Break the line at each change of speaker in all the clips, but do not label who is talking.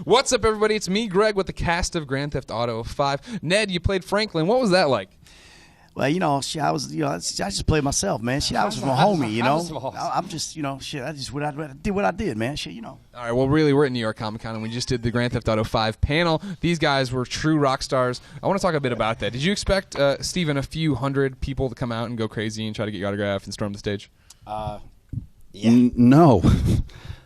What's up, everybody? It's me, Greg, with the cast of Grand Theft Auto 5. Ned, you played Franklin. What was that like?
Well, I just played myself, man. I was my homie, I'm just, I did what I did, man.
All right, well, really, we're at New York Comic Con, and we just did the Grand Theft Auto 5 panel. These guys were true rock stars. I want to talk a bit about that. Did you expect, Steven, a few hundred people to come out and go crazy and try to get your autograph and storm the stage?
Yeah. No.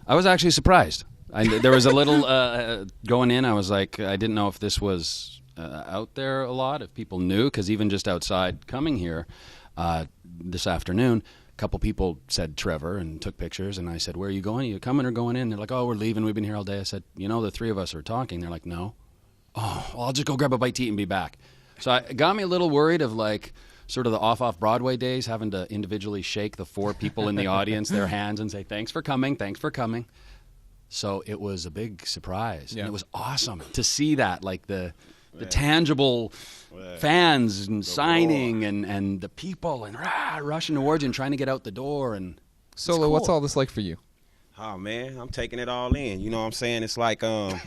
I was actually surprised. There was a little going in. I was like, I didn't know if this was out there a lot, if people knew, because even just outside coming here this afternoon, a couple people said Trevor and took pictures, and I said, where are you going? Are you coming or going in? They're like, oh, we're leaving. We've been here all day. I said, the three of us are talking. They're like, no. Oh, well, I'll just go grab a bite to eat and be back. So it got me a little worried of like sort of the off Broadway days, having to individually shake the four people in the audience, their hands, and say, thanks for coming, thanks for coming. So it was a big surprise. Yeah. And it was awesome to see that, like the tangible fans and signing and the people and rushing towards you and trying to get out the door. And
Solo, cool. What's all this like for you?
Oh, man, I'm taking it all in. You know what I'm saying? It's like I'm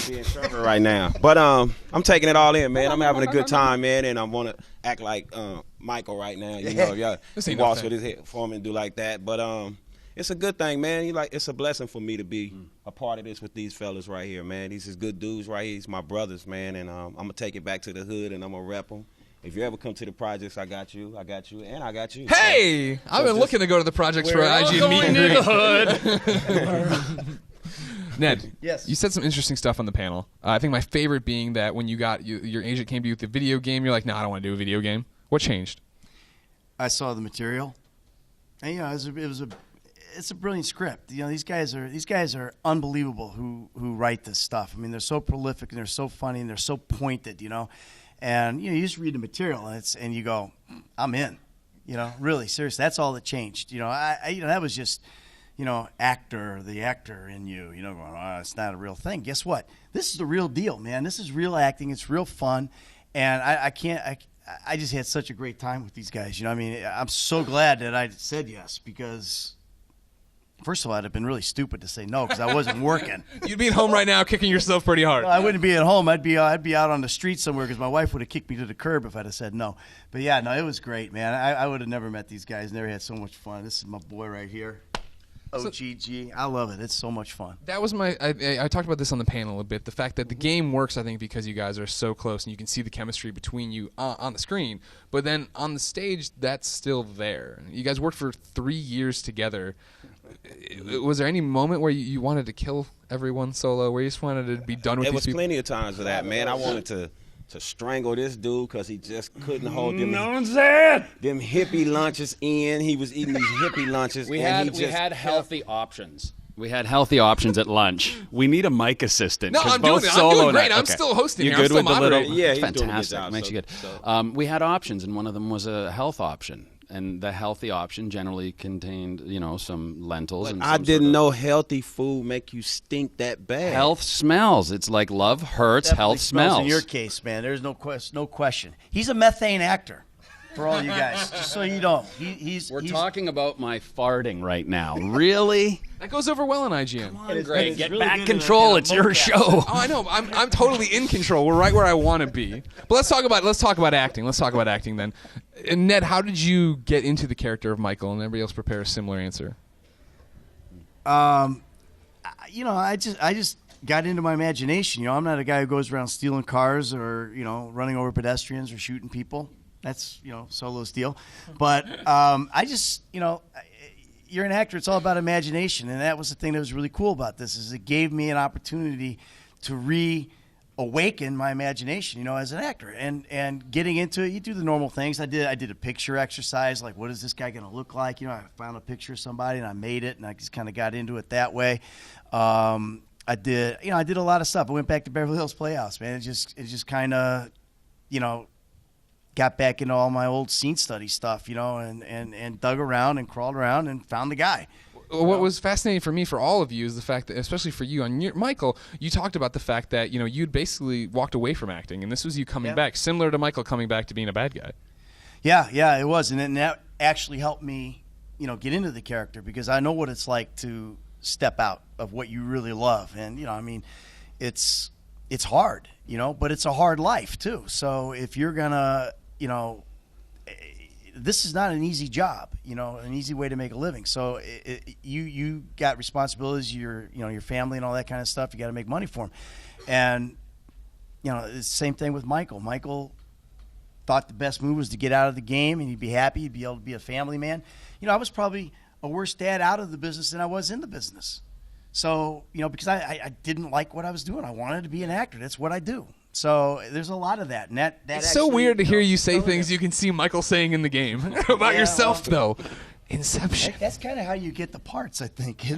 being Trevor right now. But I'm taking it all in, man. I'm having a good time, man, and I want to act like Michael right now. Y'all walks with his head for me and do like that. But it's a good thing, man. It's a blessing for me to be a part of this with these fellas right here, man. These is good dudes right here. These my brothers, man, and I'm going to take it back to the hood, and I'm going to rep them. If you ever come to the projects, I got you, and I got you.
Hey! So I've been looking to go to the projects for IG meet and greet.
The hood.
Ned,
yes.
You said some interesting stuff on the panel. I think my favorite being that when your agent came to you with the video game, you're like, no, I don't want to do a video game. What changed?
I saw the material, and it's a brilliant script. These guys are unbelievable who write this stuff. I mean, they're so prolific and they're so funny and they're so pointed, And you just read the material and you go, I'm in. Really, seriously, that's all that changed. That was just, the actor in you, going, oh, it's not a real thing. Guess what? This is the real deal, man. This is real acting. It's real fun. And I just had such a great time with these guys. I'm so glad that I said yes, because first of all, I'd have been really stupid to say no because I wasn't working.
You'd be at home right now kicking yourself pretty hard.
Well, I wouldn't be at home. I'd be out on the street somewhere because my wife would have kicked me to the curb if I'd have said no. But yeah, no, it was great, man. I would have never met these guys. Never had so much fun. This is my boy right here. OGG. I love it. It's so much fun.
That was I talked about this on the panel a bit. The fact that the game works, I think, because you guys are so close and you can see the chemistry between you on the screen. But then on the stage, that's still there. You guys worked for 3 years together. Was there any moment where you wanted to kill everyone Solo, where you just wanted to be done with these people?
There was plenty of times of that, man. I wanted to strangle this dude because he just couldn't hold them hippie lunches in. He was eating these hippie lunches.
We had healthy options. We had healthy options at lunch. We need a mic assistant.
No, I'm doing it. I'm doing great. I'm still hosting here. I'm still moderating.
Yeah,
he's fantastic. Makes you good. We had options, and one of them was a health option. And the healthy option generally contained, some lentils.
But I didn't know healthy food make you stink that bad.
Health smells. It's like love hurts,
definitely
health smells.
In your case, man, there's no question. He's a methane actor. For all you guys, just so you know,
We're talking about my farting right now. Really?
That goes over well in IGN.
Come on, Greg, get really back control. It's your show.
Oh, I know. I'm totally in control. We're right where I want to be. But let's talk about acting. Let's talk about acting then. And Ned, how did you get into the character of Michael? And everybody else prepare a similar answer.
I just got into my imagination. I'm not a guy who goes around stealing cars or running over pedestrians or shooting people. That's, Solo's deal. But I just, you're an actor. It's all about imagination. And that was the thing that was really cool about this is it gave me an opportunity to reawaken my imagination, as an actor. And getting into it, you do the normal things. I did a picture exercise, like what is this guy going to look like? I found a picture of somebody and I made it and I just kind of got into it that way. I did a lot of stuff. I went back to Beverly Hills Playhouse, man. It just kind of, got back into all my old scene study stuff, and dug around and crawled around and found the guy.
What was fascinating for me, for all of you, is the fact that, especially for you, Michael, you talked about the fact that, you'd basically walked away from acting, and this was you coming back, similar to Michael coming back to being a bad guy.
Yeah, it was. And then that actually helped me, get into the character because I know what it's like to step out of what you really love. And, I mean, it's hard, but it's a hard life too. So if you're going to, this is not an easy job, an easy way to make a living. So you got responsibilities, your family and all that kind of stuff. You got to make money for them. And, it's the same thing with Michael. Michael thought the best move was to get out of the game and he'd be happy. He'd be able to be a family man. I was probably a worse dad out of the business than I was in the business. So, because I didn't like what I was doing. I wanted to be an actor. That's what I do. So there's a lot of that. And that
it's
actually,
so weird to hear you say things you can see Michael saying in the game about yourself, though. Inception.
That's kind of how you get the parts, I think.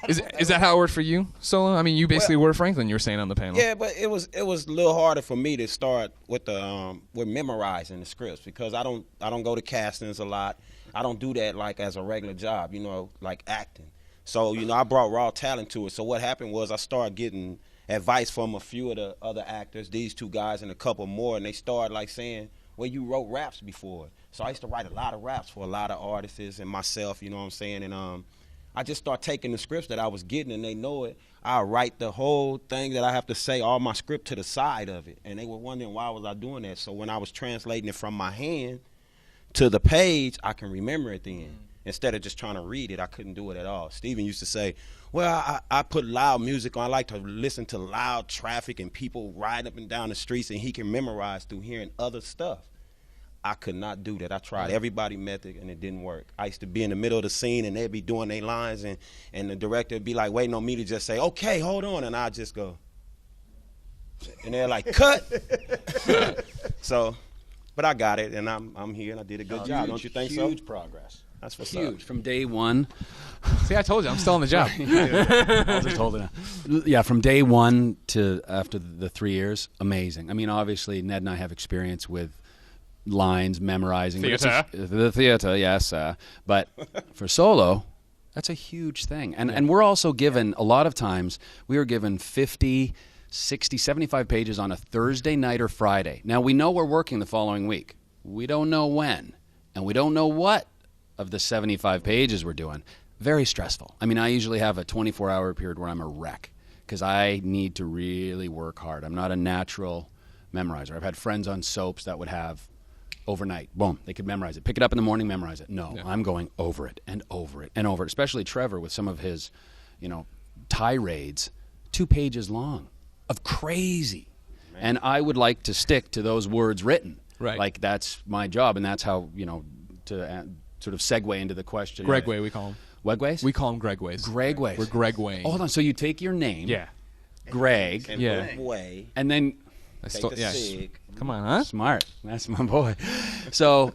Is that how it worked for you, Solo? I mean, you basically were Franklin. You were saying on the panel.
Yeah, but it was a little harder for me to start with with memorizing the scripts because I don't go to castings a lot. I don't do that like as a regular job, like acting. So I brought raw talent to it. So what happened was I started getting advice from a few of the other actors, these two guys and a couple more, and they started like saying, well, you wrote raps before. So I used to write a lot of raps for a lot of artists and myself, you know what I'm saying? And I just started taking the scripts that I was getting, and they know it. I write the whole thing that I have to say, all my script to the side of it. And they were wondering why was I doing that. So when I was translating it from my hand to the page, I can remember it then. Instead of just trying to read it, I couldn't do it at all. Steven used to say, well, I put loud music on. I like to listen to loud traffic and people riding up and down the streets, and he can memorize through hearing other stuff. I could not do that. I tried everybody method, and it didn't work. I used to be in the middle of the scene, and they'd be doing their lines, and the director would be like waiting on me to just say, okay, hold on, and I'd just go. And they're like, cut. So, but I got it, and I'm here, and I did a good job. Don't you think so?
Huge progress.
That's what's
Huge.
up.
From day one.
See, I told you, I'm still on the job.
I'll just hold it now. Yeah, from day one to after the 3 years, amazing. I mean, obviously, Ned and I have experience with lines, memorizing.
Theater.
The theater, yes. But for Solo, that's a huge thing. And we're also given, a lot of times, we are given 50, 60, 75 pages on a Thursday night or Friday. Now, we know we're working the following week. We don't know when, and we don't know what of the 75 pages we're doing. Very stressful. I mean, I usually have a 24-hour period where I'm a wreck because I need to really work hard. I'm not a natural memorizer. I've had friends on soaps that would have overnight, boom, they could memorize it. Pick it up in the morning, memorize it. No, I'm going over it and over it and over it, especially Trevor with some of his, tirades, 2 pages long of crazy. Man. And I would like to stick to those words written.
Right.
Like that's my job, and that's how, to sort of segue into the question.
Gregway, we call him.
Wegways?
We call him Gregways.
Gregways.
We're Gregway.
Oh, hold on. So you take your name,
Yeah.
Greg,
And
Yeah.
way,
and then
take the sig.
Come on, huh?
smart. That's my boy. So,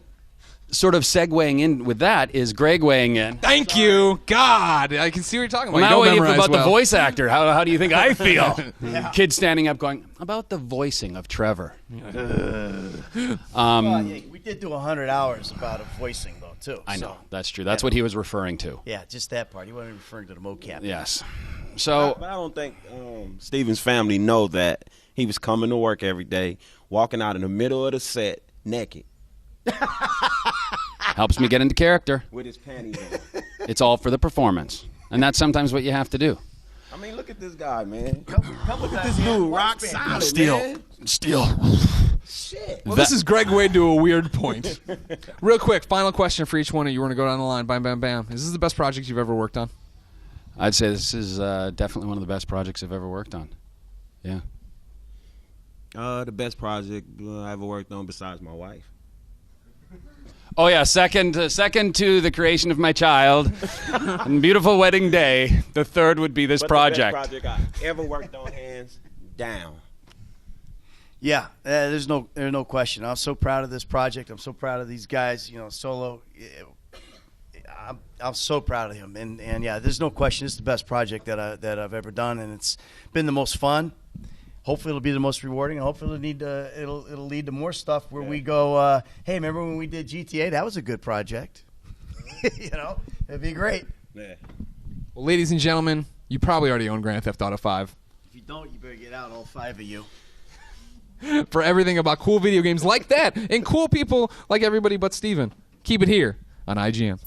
sort of segueing in with that is Greg weighing in.
Thank you, God. I can see what you're talking about.
Well,
You
now
don't
what
memorize
about
well.
the voice actor? How do you think I feel? Kid standing up going, about the voicing of Trevor.
We did do 100 hours about a voicing, though, too.
I know.
So,
That's true. That's what he was referring to.
yeah, just that part. He wasn't referring to the mocap.
Yes. So,
But I don't think Steven's family know that he was coming to work every day, walking out in the middle of the set naked
helps me get into character.
with his panties on.
It's all for the performance. And that's sometimes what you have to do.
I mean, look at this guy, man.
Couple
This dude, rock solid, man.
Steel.
Shit.
Well, this is Greg Wade to a weird point. Real quick, final question for each one of you. We're going to go down the line. Bam, bam, bam. Is this the best project you've ever worked on?
I'd say this is definitely one of the best projects I've ever worked on. Yeah.
The best project I ever worked on besides my wife.
Oh yeah, second to the creation of my child, and beautiful wedding day. The third would be this
But
project.
the best project I ever worked on, hands down.
Yeah, there's no question. I'm so proud of this project. I'm so proud of these guys. Solo. I'm so proud of him, and yeah, there's no question. It's the best project that I've ever done, and it's been the most fun. Hopefully, it'll be the most rewarding, and hopefully, it'll lead to more stuff where we go. Hey, remember when we did GTA? That was a good project. It'd be great.
Yeah.
Well, ladies and gentlemen, you probably already own Grand Theft Auto 5.
If you don't, you better get out, all 5 of you.
For everything about cool video games like that and cool people like everybody but Steven, keep it here on IGN.